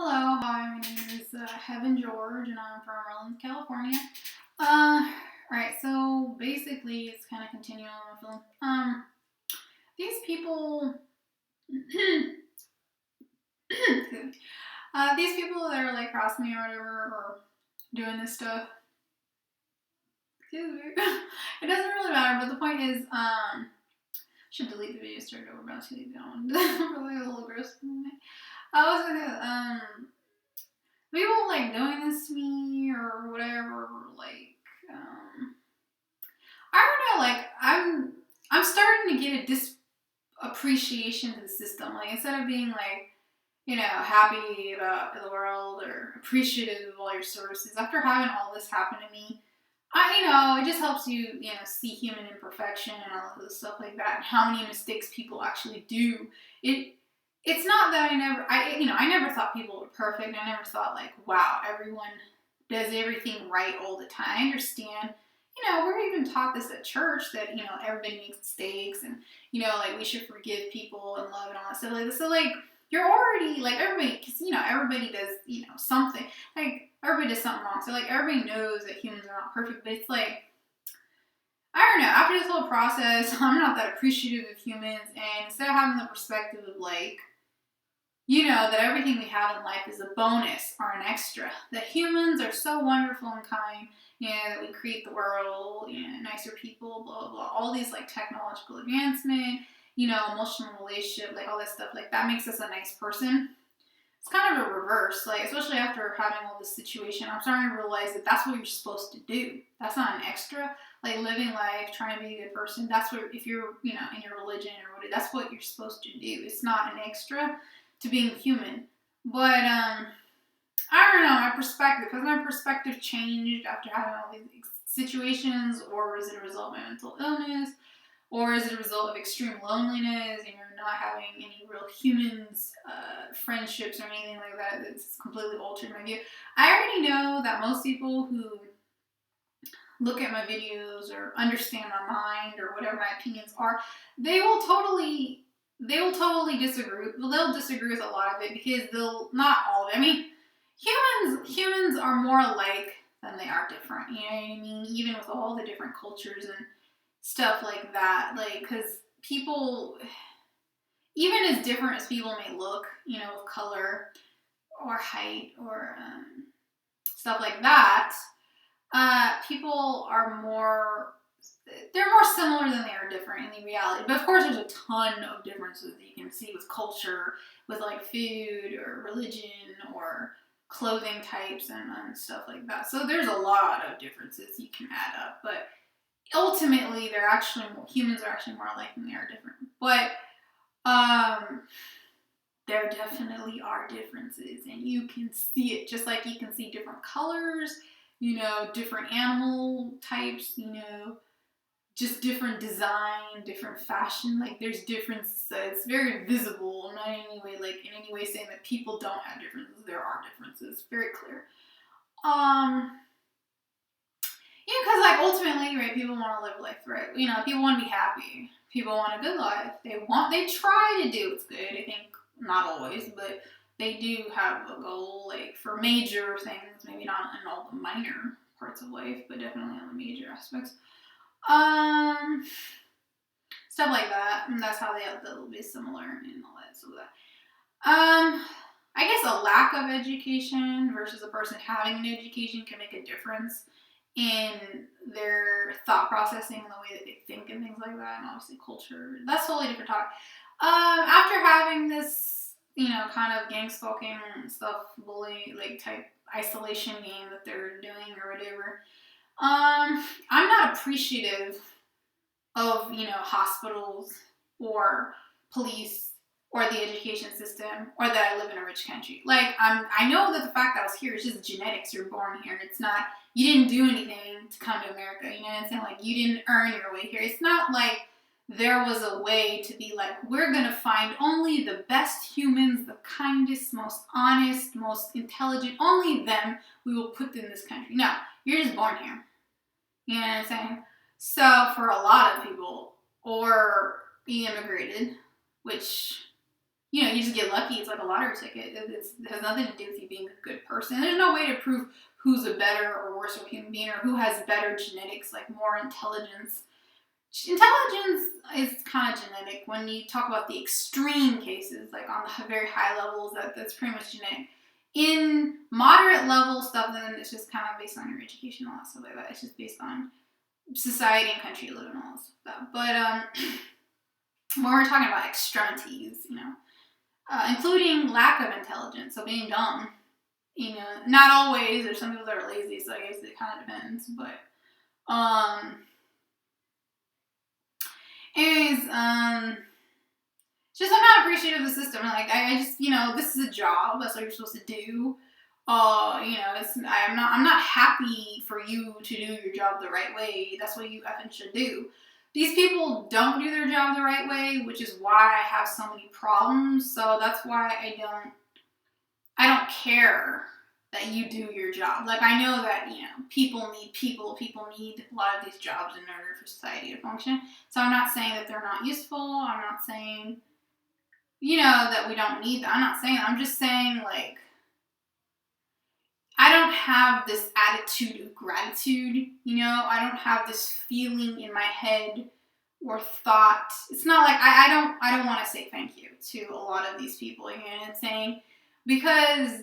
Hello, hi, my name is Heaven George, and I'm from Maryland, California. Alright, so basically, it's kind of continuing on my film. These people, these people that are like crossing me or whatever, or doing this stuff, excuse me, it doesn't really matter, but the point is, should delete the video, start over, but I'll going. Really a little gross. I was gonna, people like doing this to me or whatever, like, I don't know, like, I'm starting to get a appreciation to the system. Like, instead of being like, happy about the world or appreciative of all your services, after having all this happen to me, it just helps you, see human imperfection and all of this stuff like that, and how many mistakes people actually do. It's not that I never thought people were perfect. I never thought like, wow, everyone does everything right all the time. I understand, we're even taught this at church that, everybody makes mistakes and, like we should forgive people and love and all that stuff like this. So like, you're already like everybody, because, everybody does, something. Like, everybody does something wrong. So like, everybody knows that humans are not perfect, but it's like, I don't know, after this whole process, I'm not that appreciative of humans, and instead of having the perspective of like, that everything we have in life is a bonus or an extra. That humans are so wonderful and kind, that we create the world, nicer people, blah, blah, blah. All these like technological advancement, emotional relationship, like all that stuff, like that makes us a nice person. It's kind of a reverse, like especially after having all this situation, I'm starting to realize that that's what you're supposed to do. That's not an extra. Like living life, trying to be a good person. That's what, if you're, in your religion or whatever, that's what you're supposed to do. It's not an extra to being human. But I don't know, my perspective, has my perspective changed after having all these situations, or is it a result of my mental illness, or is it a result of extreme loneliness, not having any real humans, friendships or anything like that that's completely altered my view? I already know that most people who look at my videos or understand my mind or whatever my opinions are, they will totally disagree. Well, they'll disagree with a lot of it because they'll not all of it. I mean, humans are more alike than they are different. You know what I mean? Even with all the different cultures and stuff like that. Like, because people, even as different as people may look, with color or height or stuff like that, people are they're more similar than they are different in the reality. But of course, there's a ton of differences that you can see with culture, with like food or religion or clothing types and stuff like that. So there's a lot of differences you can add up. But ultimately, humans are actually more alike than they are different. But there definitely are differences, and you can see it just like you can see different colors, different animal types, just different design, different fashion. Like there's differences. It's very visible. I'm not in any way saying that people don't have differences. There are differences. Very clear. Because like ultimately, right, people want to live life, right? People want to be happy. People want a good life. They try to do what's good. I think not always, but they do have a goal, like for major things, maybe not in all the minor parts of life, but definitely on the major aspects. Stuff like that, and that's how they'll be similar and all that. So that, I guess a lack of education versus a person having an education can make a difference in their thought processing and the way that they think and things like that, and obviously culture. That's a totally different topic. After having this, kind of gang stalking stuff, bully, like type isolation game that they're doing or whatever, I'm not appreciative of, hospitals or police or the education system, or that I live in a rich country. Like, I know that the fact that I was here is just genetics. You're born here, and it's not, you didn't do anything to come to America, you know what I'm saying? Like, you didn't earn your way here. It's not like there was a way to be like, we're gonna find only the best humans, the kindest, most honest, most intelligent, only them, we will put in this country. No, you're just born here. You know what I'm saying? So for a lot of people, or being immigrated, which you just get lucky. It's like a lottery ticket. It has nothing to do with you being a good person. There's no way to prove who's a better or worse human being, or who has better genetics, like more intelligence. Intelligence is kind of genetic. When you talk about the extreme cases, like on the very high levels, that's pretty much genetic. In moderate level stuff, then it's just kind of based on your education and all that stuff like that. It's just based on society and country you live in and all that stuff. But when we're talking about extremities, including lack of intelligence, so being dumb, not always. There's some people that are lazy, so I guess it kind of depends. But anyways, just I'm not appreciative of the system. Like I just, this is a job. That's what you're supposed to do. I'm not happy for you to do your job the right way. That's what you effing should do. These people don't do their job the right way, which is why I have so many problems. So that's why I don't care that you do your job. Like, I know that, people need people. People need a lot of these jobs in order for society to function. So I'm not saying that they're not useful. I'm not saying, that we don't need them. I'm not saying that. I'm just saying, like, I don't have this attitude of gratitude, I don't have this feeling in my head or thought. It's not like I don't want to say thank you to a lot of these people, saying, because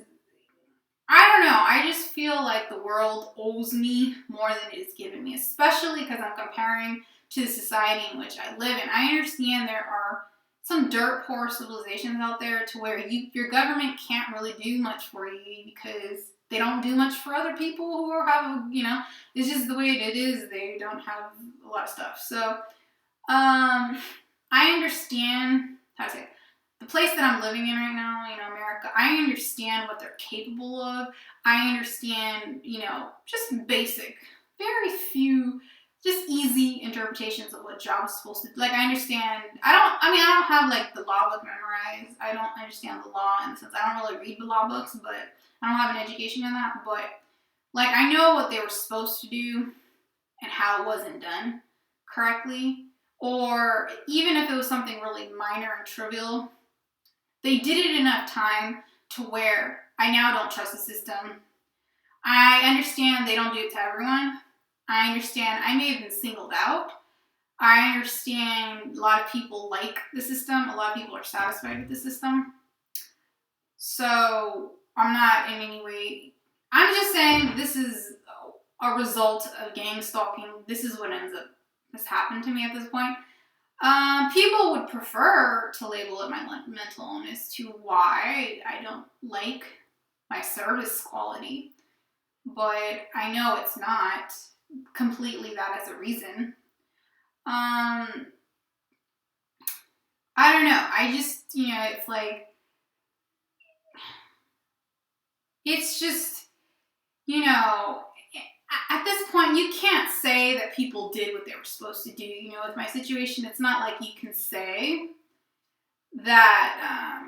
I don't know, I just feel like the world owes me more than it is given me, especially because I'm comparing to the society in which I live in. I understand there are some dirt poor civilizations out there to where your government can't really do much for you because they don't do much for other people who have, it's just the way it is. They don't have a lot of stuff. So, I understand how to say it. The place that I'm living in right now, America, I understand what they're capable of. I understand, just basic, very few, just easy interpretations of what job's supposed to do. Like, I understand, I don't have, like, the law book memorized. I don't understand the law in the sense, I don't really read the law books, but I don't have an education in that. But, like, I know what they were supposed to do and how it wasn't done correctly. Or even if it was something really minor and trivial, they did it enough time to where I now don't trust the system. I understand they don't do it to everyone. I understand I may have been singled out. I understand a lot of people like the system. A lot of people are satisfied with the system. So I'm not in any way, I'm just saying this is a result of gang stalking. This is what has happened to me at this point. People would prefer to label it my mental illness to why I don't like my service quality. But I know it's not completely that as a reason. I don't know. I just, it's like, it's just, at this point, you can't say that people did what they were supposed to do. With my situation, it's not like you can say that,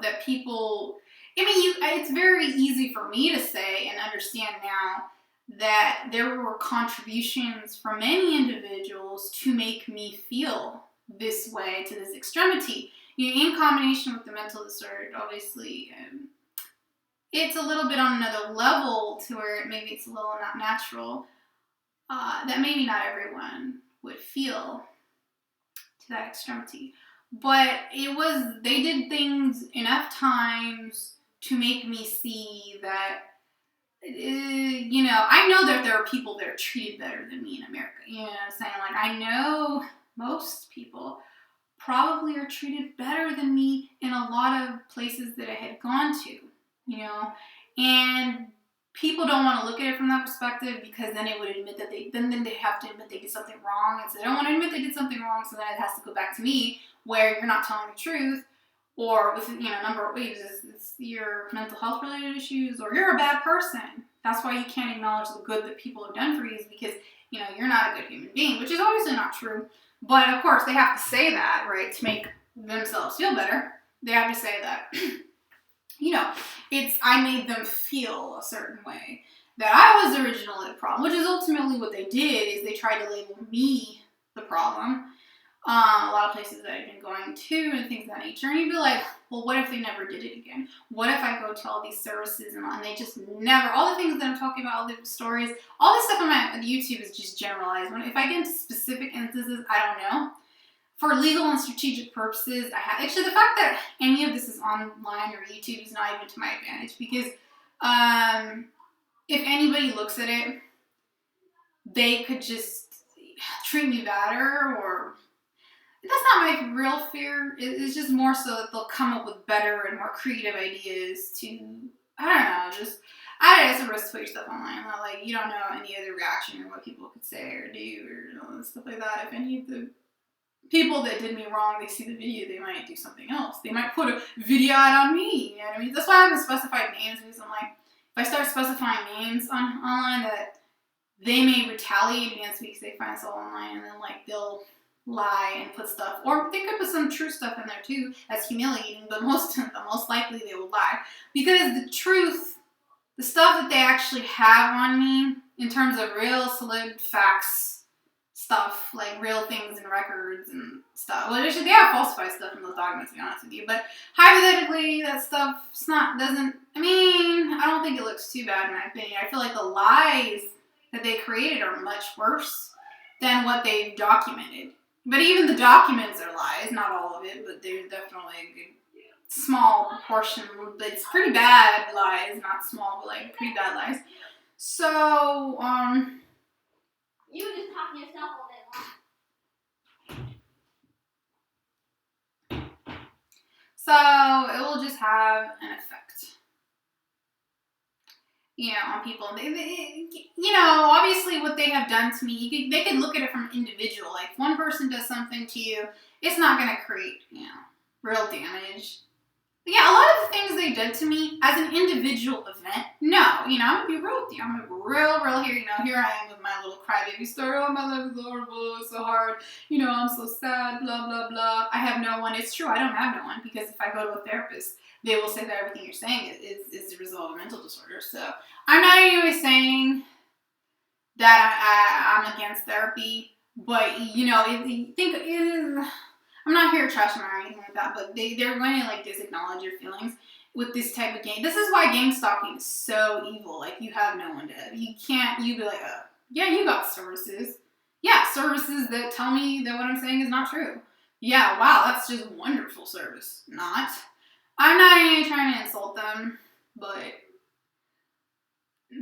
that people, it's very easy for me to say and understand now that there were contributions from many individuals to make me feel this way, to this extremity. In combination with the mental disorder, obviously, it's a little bit on another level to where maybe it's a little not natural, that maybe not everyone would feel to that extremity. But they did things enough times to make me see that, I know that there are people that are treated better than me in America. You know what I'm saying? Like, I know most people probably are treated better than me in a lot of places that I had gone to, and people don't want to look at it from that perspective because then it would admit that then they have to admit they did something wrong, and so they don't want to admit they did something wrong, so then it has to go back to me where you're not telling the truth, or with a number of ways, it's your mental health related issues, or you're a bad person. That's why you can't acknowledge the good that people have done for you, is because you're not a good human being, which is obviously not true. But of course they have to say that, right, to make themselves feel better. They have to say that I made them feel a certain way, that I was originally the problem, which is ultimately what they did, is they tried to label me the problem. A lot of places that I've been going to and things of that nature. And you'd be like, well, what if they never did it again? What if I go to all these services and they just never, all the things that I'm talking about, all the stories, all this stuff on my YouTube is just generalized. If I get into specific instances, I don't know. For legal and strategic purposes, I have, actually the fact that any of this is online or YouTube is not even to my advantage, because if anybody looks at it, they could just treat me better, or that's not my real fear. It's just more so that they'll come up with better and more creative ideas to, I don't know, just, it's a risk to put your stuff online. Not like, you don't know any other reaction or what people could say or do or stuff like that. If any of the people that did me wrong, they see the video, they might do something else. They might put a video out on me. You know what I mean? That's why I haven't specified names, because I'm like, if I start specifying names online, that they may retaliate against me because they find us all online, and then like they'll lie and put stuff, or they could put some true stuff in there too that's humiliating, but most likely they will lie, because the truth, the stuff that they actually have on me in terms of real solid facts stuff, like real things and records and stuff, well, they have falsified stuff in those documents, to be honest with you, but hypothetically that stuff's not, I don't think it looks too bad in my opinion. I feel like the lies that they created are much worse than what they've documented. But even the documents are lies, not all of it, but there's definitely a good small proportion. But it's pretty bad lies, not small, but like pretty bad lies. So, you were just talking yourself all day long. So it will just have an effect, on people. Obviously what they have done to me, they could look at it from an individual. Like, if one person does something to you, it's not going to create, real damage. But yeah, a lot of the things they did to me as an individual event, no. I'm going to be real with you. I'm going to be real here. Here I am with my little crybaby story. Oh, my life is horrible. It's so hard. I'm so sad, blah, blah, blah. I have no one. It's true. I don't have no one, because if I go to a therapist, they will say that everything you're saying is the result of a mental disorder. So I'm not anyway saying that I'm against therapy, but I'm not here to trash them or anything like that, but they're going to like disacknowledge your feelings with this type of game. This is why gang stalking is so evil. Like, you have no one to, you be like, yeah, you got services. Yeah, services that tell me that what I'm saying is not true. Yeah, wow, that's just wonderful service. Not. I'm not even trying to insult them, but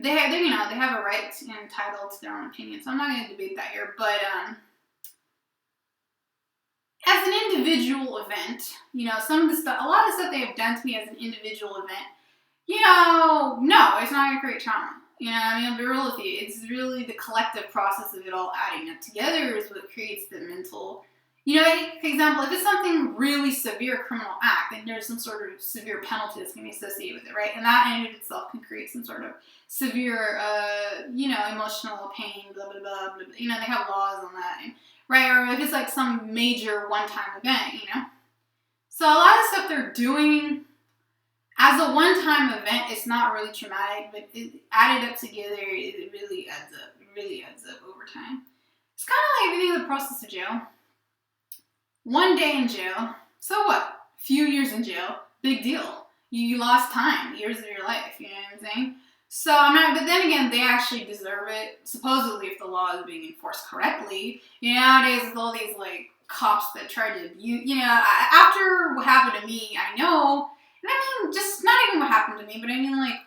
they have a right and entitled to their own opinion, so I'm not going to debate that here. But as an individual event, some of the stuff, a lot of the stuff they have done to me as an individual event, no, it's not going to create trauma. I'll be real with you. It's really the collective process of it all adding up together is what creates the mental. For example, if it's something really severe criminal act, then there's some sort of severe penalty that's going to be associated with it, right? And that in and of itself can create some sort of severe, emotional pain, blah, blah, blah, blah, blah. They have laws on that, right? Or if it's like some major one-time event, So a lot of stuff they're doing as a one-time event, it's not really traumatic, but it added up together, it really adds up. It really adds up over time. It's kind of like everything in the process of jail. One day in jail, so what? A few years in jail, big deal. You lost time, years of your life, you know what I'm saying? So but then again, they actually deserve it, supposedly, if the law is being enforced correctly. Nowadays with all these like cops that try to abuse, after what happened to me, I know, and just not even what happened to me, but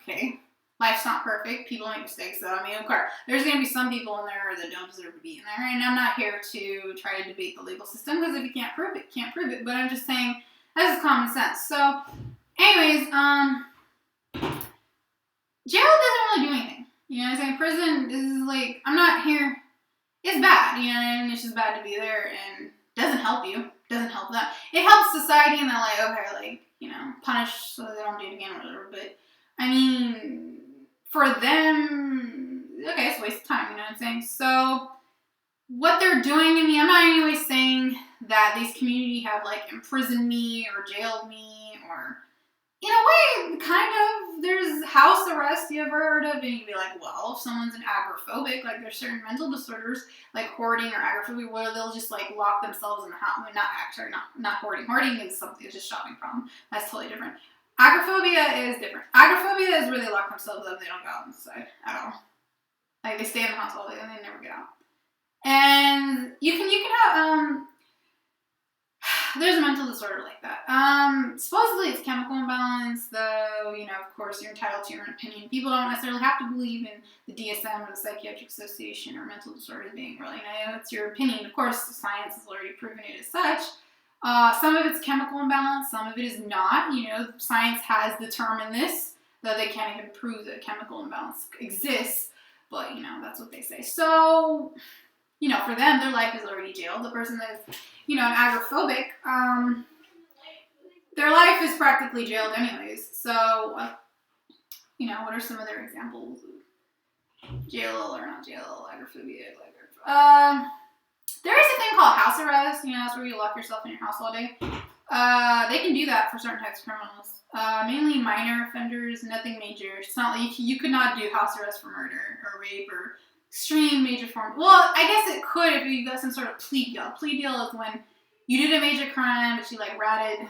okay, life's not perfect, people make mistakes, so of course, there's going to be some people in there that don't deserve to be in there, and I'm not here to try to debate the legal system, because if you can't prove it, you can't prove it, but I'm just saying, that's common sense. So, anyways, jail doesn't really do anything, I'm saying? Prison is like, I'm not here, it's bad, and it's just bad to be there, and doesn't help you, doesn't help that, it helps society, and they're like, okay, punish so they don't do it again or whatever, but, for them, okay, it's a waste of time, you know what I'm saying? So, what they're doing to me, I'm not anyway saying that these community have, imprisoned me or jailed me or in a way, kind of, there's house arrest you ever heard of, and you'd be like, well, if someone's an agoraphobic, like there's certain mental disorders, like hoarding or agoraphobia, where they'll just like lock themselves in the house. Not hoarding. Hoarding is something, it's just a shopping problem. That's totally different. Agoraphobia is different. Agoraphobia is where they lock themselves up, they don't go outside at all. Like they stay in the house all day and they never get out. And you can have, there's a mental disorder like that. Supposedly it's chemical imbalance, though, of course, you're entitled to your own opinion. People don't necessarily have to believe in the DSM or the Psychiatric Association or mental disorders being really, it's your opinion. Of course, science has already proven it as such. Some of it's chemical imbalance, some of it is not. Science has determined this, though they can't even prove that chemical imbalance exists, but, that's what they say. So, for them, their life is already jailed. The person that is, an agoraphobic, their life is practically jailed anyways. So, what are some of their examples of jail or not jail, agoraphobia, there is a thing called house arrest. That's where you lock yourself in your house all day. They can do that for certain types of criminals. Mainly minor offenders, nothing major. It's not like you could not do house arrest for murder or rape or extreme major form. Well, I guess it could if you got some sort of plea deal. Plea deal is when you did a major crime, but you ratted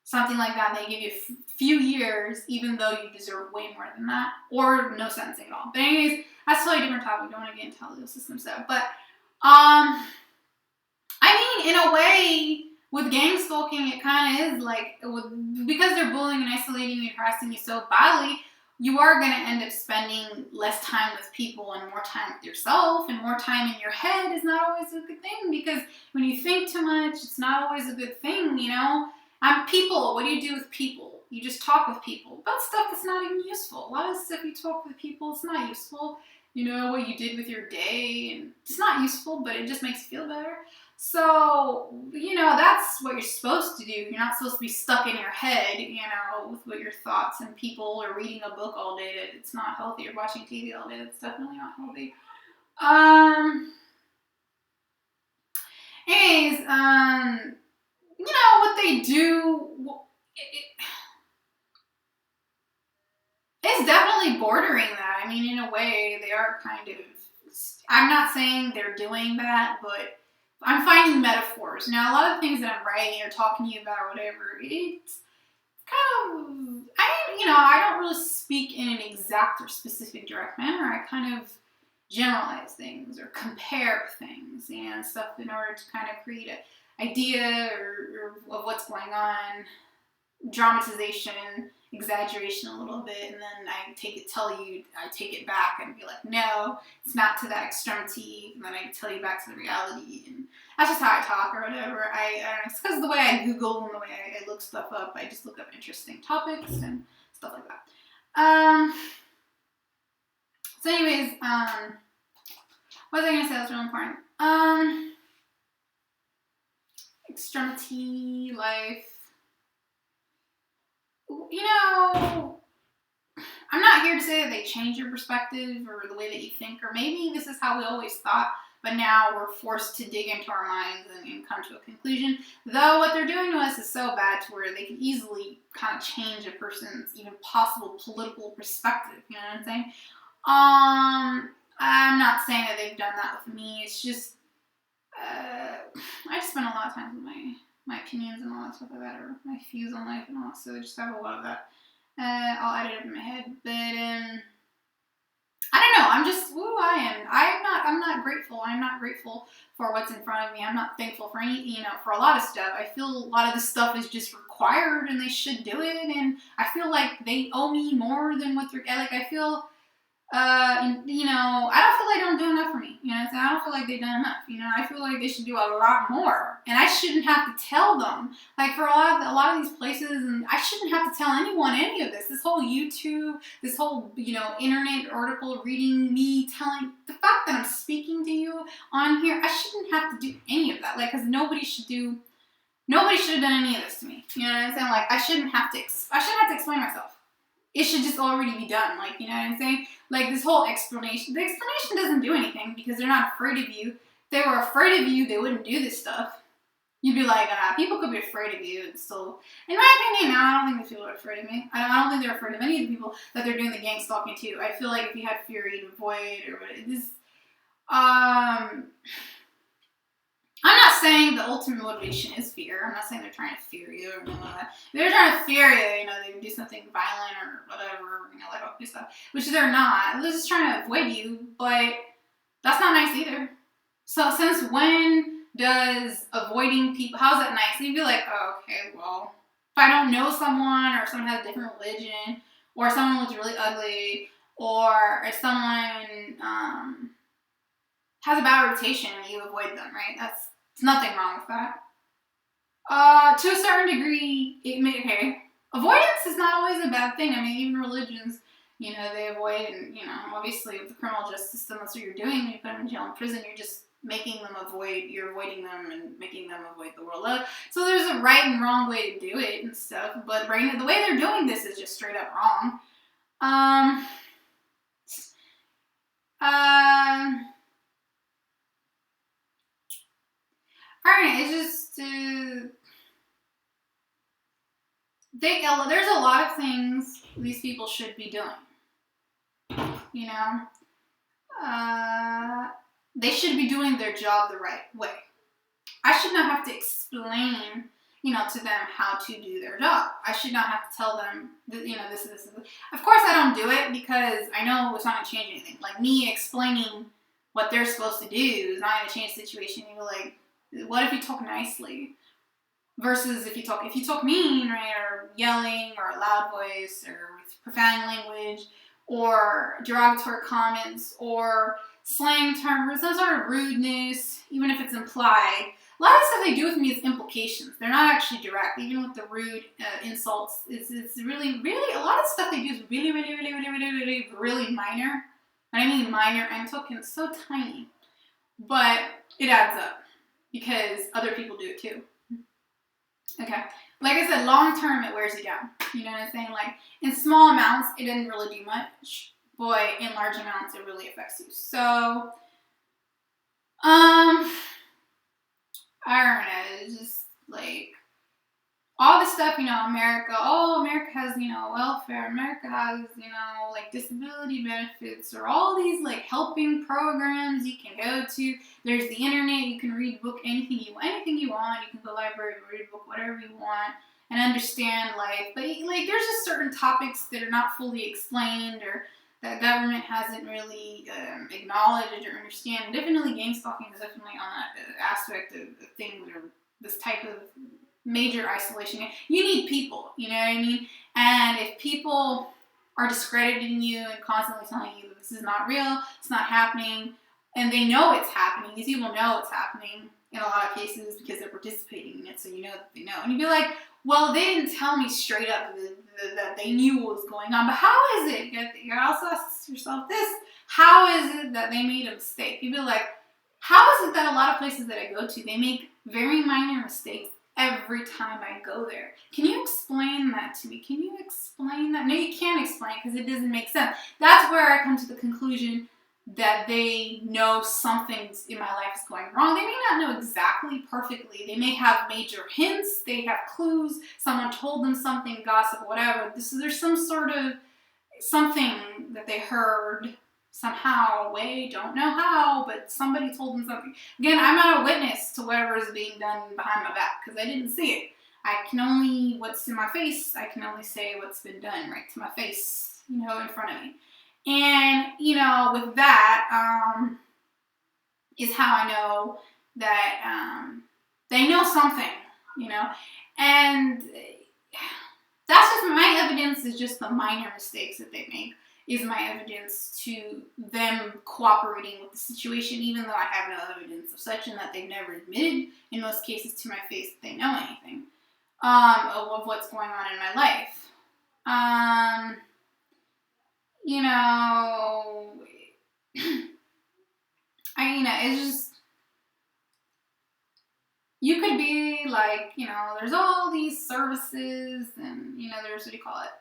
something like that, and they give you a few years, even though you deserve way more than that, or no sentencing at all. But anyways, that's a totally different topic. Don't want to get into how the legal system set. But in a way, with gang stalking, it kind of is because they're bullying and isolating you and harassing you so badly, you are going to end up spending less time with people and more time with yourself, and more time in your head is not always a good thing, because when you think too much, it's not always a good thing, People, what do you do with people? You just talk with people about stuff that's not even useful. A lot of stuff you talk with people, it's not useful. What you did with your day, and it's not useful, but it just makes you feel better. So, that's what you're supposed to do. You're not supposed to be stuck in your head, with what your thoughts and people, or reading a book all day. It's not healthy. Or watching TV all day. That's definitely not healthy. Anyways, what they do, it's definitely bordering that. In a way, they are kind of, I'm not saying they're doing that, but I'm finding metaphors. Now, a lot of the things that I'm writing or talking to you about, or whatever, it's kind of, I don't really speak in an exact or specific direct manner. I kind of generalize things or compare things and stuff in order to kind of create an idea or of what's going on, dramatization, exaggeration a little bit, and then I take it back and be like, no, it's not to that extremity, and then I tell you back to the reality, and that's just how I talk or whatever. I don't know, it's because of the way I Google and the way I look stuff up. I just look up interesting topics and stuff like that. So anyways, what was I gonna say that's really important? Extremity, life. I'm not here to say that they change your perspective or the way that you think, or maybe this is how we always thought, but now we're forced to dig into our minds and come to a conclusion. Though what they're doing to us is so bad to where they can easily kind of change a person's even possible political perspective, you know what I'm saying? I'm not saying that they've done that with me. It's just, I spend a lot of time with my opinions and all that stuff like that, or my views on life and all that, so I just have a lot of that. I'll edit it in my head, but I don't know. I'm just who I am. I'm not grateful. I'm not grateful for what's in front of me. I'm not thankful for any, for a lot of stuff. I feel a lot of this stuff is just required, and they should do it. And I feel like they owe me more than what they're I feel. I don't feel like they don't do enough for me. I don't feel like they've done enough. I feel like they should do a lot more, and I shouldn't have to tell them. For a lot of these places, and I shouldn't have to tell anyone any of this. This whole YouTube, this whole internet article reading, me telling the fact that I'm speaking to you on here, I shouldn't have to do any of that. Because nobody should have done any of this to me. You know what I'm saying? I shouldn't have to explain myself. It should just already be done. You know what I'm saying? This whole explanation. The explanation doesn't do anything because they're not afraid of you. If they were afraid of you, they wouldn't do this stuff. You'd be like, people could be afraid of you and still, in my opinion, now I don't think these people are afraid of me. I don't think they're afraid of any of the people that they're doing the gang stalking to. I feel like if you had fear, you'd avoid or this. I'm not saying the ultimate motivation is fear. I'm not saying they're trying to fear you or anything like that. If they're trying to fear you, they can do something violent or whatever, like all this stuff, which they're not. They're just trying to avoid you, but that's not nice either. So since when does avoiding people, how's that nice? And you'd be like, oh, okay, well, if I don't know someone or someone has a different religion or someone looks really ugly or if someone has a bad reputation, you avoid them, right? There's nothing wrong with that. To a certain degree, avoidance is not always a bad thing. I mean, even religions, they avoid, and, obviously with the criminal justice system, that's what you're doing. When you put them in jail and prison, you're just making them you're avoiding them and making them avoid the world. So there's a right and wrong way to do it and stuff, but right, the way they're doing this is just straight up wrong. Alright, it's just, there's a lot of things these people should be doing. They should be doing their job the right way. I should not have to explain, to them how to do their job. I should not have to tell them, this. Of course I don't do it because I know it's not going to change anything. Like, me explaining what they're supposed to do is not going to change the situation. What if you talk nicely? Versus if you talk mean, right, or yelling, or a loud voice, or with profane language, or derogatory comments, or slang terms, some sort of rudeness, even if it's implied. A lot of stuff they do with me is implications. They're not actually direct. Even with the rude insults, it's really, really, a lot of stuff they do is really, really, really, really, really, really, really minor. When I mean minor, I'm talking so tiny. But it adds up because other people do it too. Okay. Like I said, long term, it wears you down. You know what I'm saying? Like, in small amounts, it doesn't really do much. But in large amounts, it really affects you. So, I don't know, it's just, like, all this stuff, America has, welfare, America has, like, disability benefits, or all these, like, helping programs you can go to. There's the internet, you can read book, anything you want, you can go to the library, read a book, whatever you want, and understand life. But, like, there's just certain topics that are not fully explained, or that government hasn't really acknowledged or understand. Definitely gang stalking is definitely on that aspect of things, or this type of major isolation. You need people, you know what I mean? And if people are discrediting you and constantly telling you that this is not real, it's not happening, and they know it's happening, these people know it's happening in a lot of cases because they're participating in it, so you know that they know. And you'd be like, well, they didn't tell me straight up that they knew what was going on, but how is it? You also ask yourself this, how is it that they made a mistake? You'd be like, how is it that a lot of places that I go to, they make very minor mistakes every time I go there? Can you explain that to me? Can you explain that? No, you can't explain because it doesn't make sense. That's where I come to the conclusion that they know something in my life is going wrong. They may not know exactly perfectly. They may have major hints. They have clues. Someone told them something, gossip, whatever. There's some sort of something that they heard somehow, don't know how, but somebody told them something. Again, I'm not a witness to whatever is being done behind my back because I didn't see it. I can only, what's in my face, I can only say what's been done right to my face, in front of me. And, with that, is how I know that they know something, and that's just my evidence, is just the minor mistakes that they make, is my evidence to them cooperating with the situation, even though I have no evidence of such, and that they've never admitted, in most cases, to my face that they know anything of what's going on in my life. It's just, you could be like, there's all these services, and, there's, what do you call it?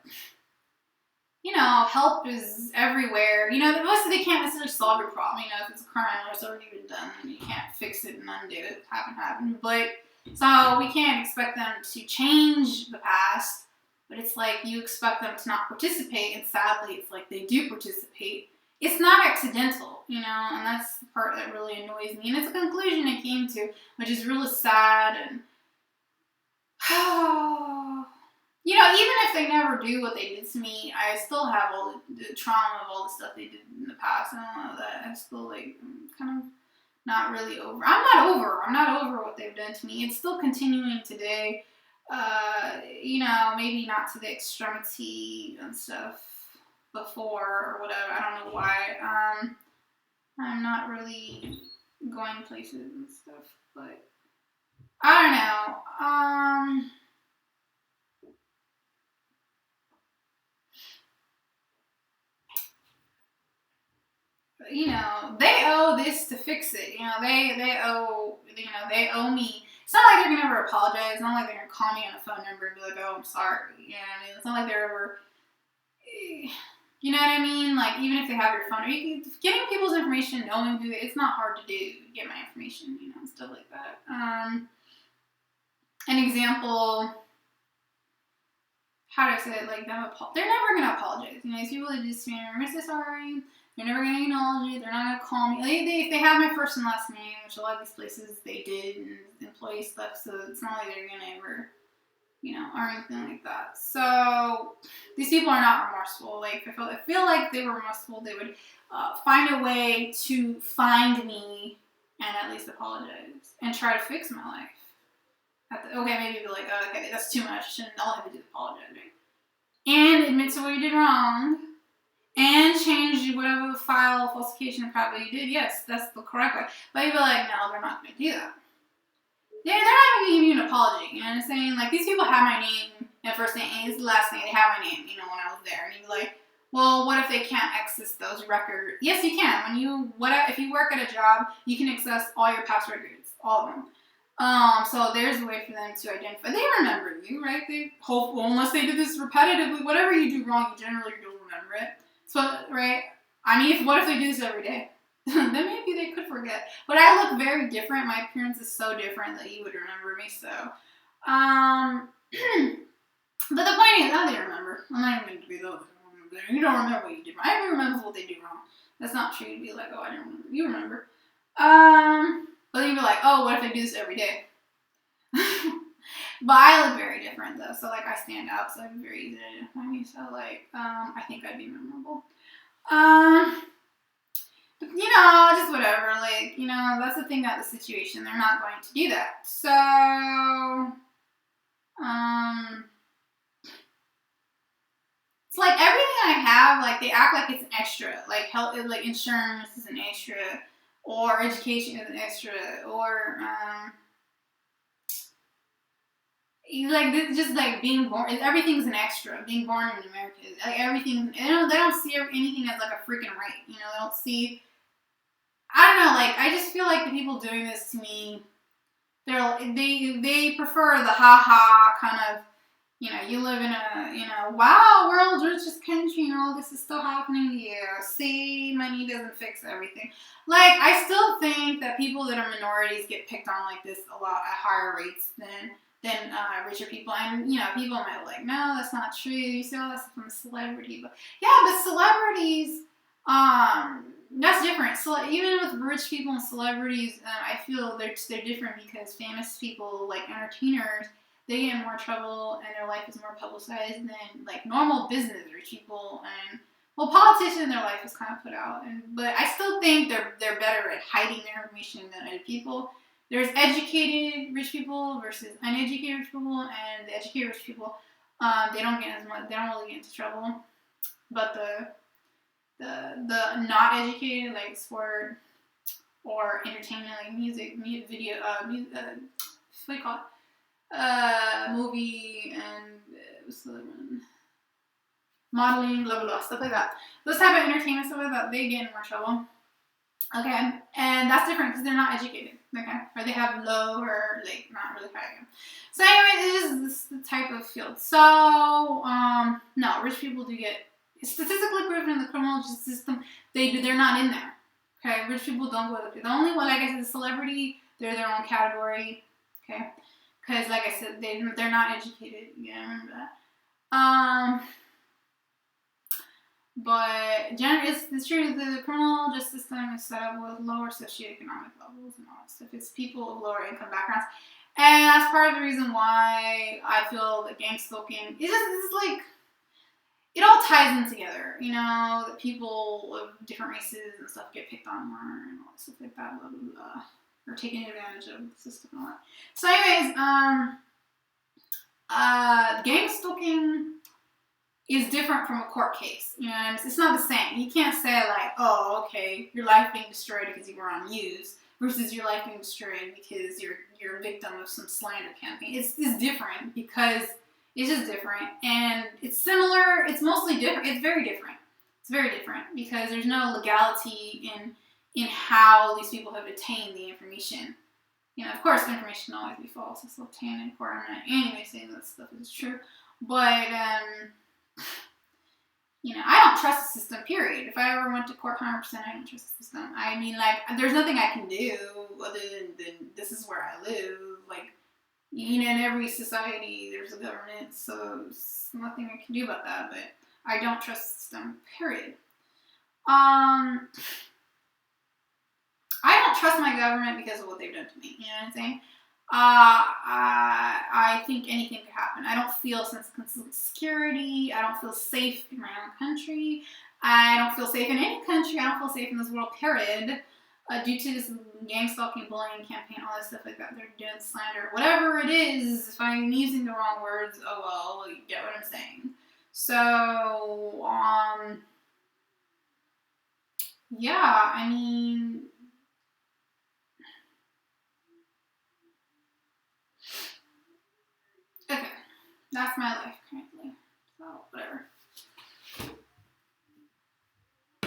Help is everywhere. Mostly they can't necessarily solve your problem. If it's a crime or it's already been done, and you can't fix it and undo it. Happened. But So we can't expect them to change the past, but it's like you expect them to not participate, and sadly, it's like they do participate. It's not accidental, you know, and that's the part that really annoys me. And it's a conclusion I came to, which is really sad. And you know, even if they never do what they did to me, I still have all the trauma of all the stuff they did in the past, and all of that. I still like kind of not really over. I'm not over what they've done to me. It's still continuing today. You know, maybe not to the extremity and stuff before or whatever. I don't know why. I'm not really going places and stuff, but I don't know. You know, they owe this to fix it. You know, they owe me. It's not like they're gonna ever apologize. It's not like they're gonna call me on a phone number and be like, "Oh, I'm sorry." You know what I mean? It's not like they're ever. You know what I mean? Like, even if they have your phone, getting people's information, knowing who it's not hard to do. Get my information, you know, and stuff like that. An example. How do I say it? Like, they're never gonna apologize. You know, these people that just me, I'm so sorry. They're never gonna acknowledge it. They're not gonna call me. If they have my first and last name, which a lot of these places they did, and employee stuff, so it's not like they're gonna ever, you know, or anything like that. So these people are not remorseful. Like, I feel like they were remorseful, they would find a way to find me and at least apologize and try to fix my life. Okay, maybe be like, oh, okay, that's too much, and all I have to do is apologize, right? And admit to what you did wrong, and change whatever file falsification or crap that you did. Yes, that's the correct way. But you'd be like, no, they're not going to do that. They're not going to give you an apology. You know what I'm saying? Like, these people have my name and first name and last name. They have my name, you know, when I was there. And you'd be like, well, what if they can't access those records? Yes, you can. If you work at a job, you can access all your past records, all of them. So there's a way for them to identify. They remember you, right? Unless they did this repetitively, whatever you do wrong, you generally don't remember it. So, right? I mean, what if they do this every day? Then maybe they could forget. But I look very different. My appearance is so different that you would remember me. So, but the point is, they remember. I'm not even going to be those. You don't remember what you did wrong. Everyone remembers what they do wrong. That's not true to be like, oh, I don't remember. You remember. But then you'd be like, oh, what if I do this every day? But I look very different though, so like I stand out, so I'm very easy to identify me. So like, I think I'd be memorable. You know, just whatever. Like, you know, that's the thing about the situation. They're not going to do that. So, it's like everything I have, like they act like it's an extra. Like health, like insurance is an extra, or education is an extra, or like this, just like being born. Everything's an extra. Being born in America, like everything. They don't see anything as like a freaking right. You know, they don't see. I don't know. Like I just feel like the people doing this to me, they prefer the ha kind of. You know, you live in a wow, world's richest country, and all this is still happening to you. See, money doesn't fix everything. Like, I still think that people that are minorities get picked on like this a lot at higher rates than richer people. And, you know, people might be like, no, that's not true. You see all that stuff from a celebrity. But, yeah, but celebrities, that's different. So, even with rich people and celebrities, I feel they're different because famous people, like entertainers, they get in more trouble and their life is more publicized than like normal business rich people, and well, politicians, their life is kind of put out. But I still think they're better at hiding their information than other people. There's educated rich people versus uneducated rich people, and the educated rich people, they don't really get into trouble. But the not educated, like sport or entertainment, like music, video, what do you call it? Movie and what's the other one? Modeling, blah blah blah, stuff like that. Those type of entertainment stuff like that, they get in more trouble. Okay, and that's different because they're not educated. Okay, or they have low or like not really high income. So anyway, it's just this type of field. So no, rich people do get statistically proven in the criminal justice system. They're not in there. Okay, rich people don't go to the only one. Like I said, the celebrity, they're their own category. Okay, because like I said, they're not educated. Yeah, remember that. But it's true. The criminal justice system is set up with lower socioeconomic levels and all that stuff. It's people of lower income backgrounds, and that's part of the reason why I feel that gang stalking it's like it all ties in together. You know, that people of different races and stuff get picked on more and all that stuff like that, blah blah blah, or taking advantage of the system and all that. So, anyways, gang stalking is different from a court case. You know, and it's not the same. You can't say like, oh, okay, your life being destroyed because you were on news versus your life being destroyed because you're a victim of some slander campaign. It's different because it's just different, and it's similar. It's mostly different. It's very different. It's very different because there's no legality in how these people have obtained the information. You know, of course, information can always be false. It's obtained in court. I'm not anyway saying that stuff is true, but you know, I don't trust the system, period. If I ever went to court 100%, I don't trust the system. I mean, like, there's nothing I can do other than this is where I live. Like, you know, in every society, there's a government, so there's nothing I can do about that, but I don't trust the system, period. I don't trust my government because of what they've done to me, you know what I'm saying? I think anything could happen. I don't feel a sense of security. I don't feel safe in my own country. I don't feel safe in any country. I don't feel safe in this world, period. Due to this gang stalking, bullying campaign, all that stuff like that. They're doing slander. Whatever it is, if I'm using the wrong words, oh well, you get what I'm saying. So, yeah, I mean, okay, that's my life currently.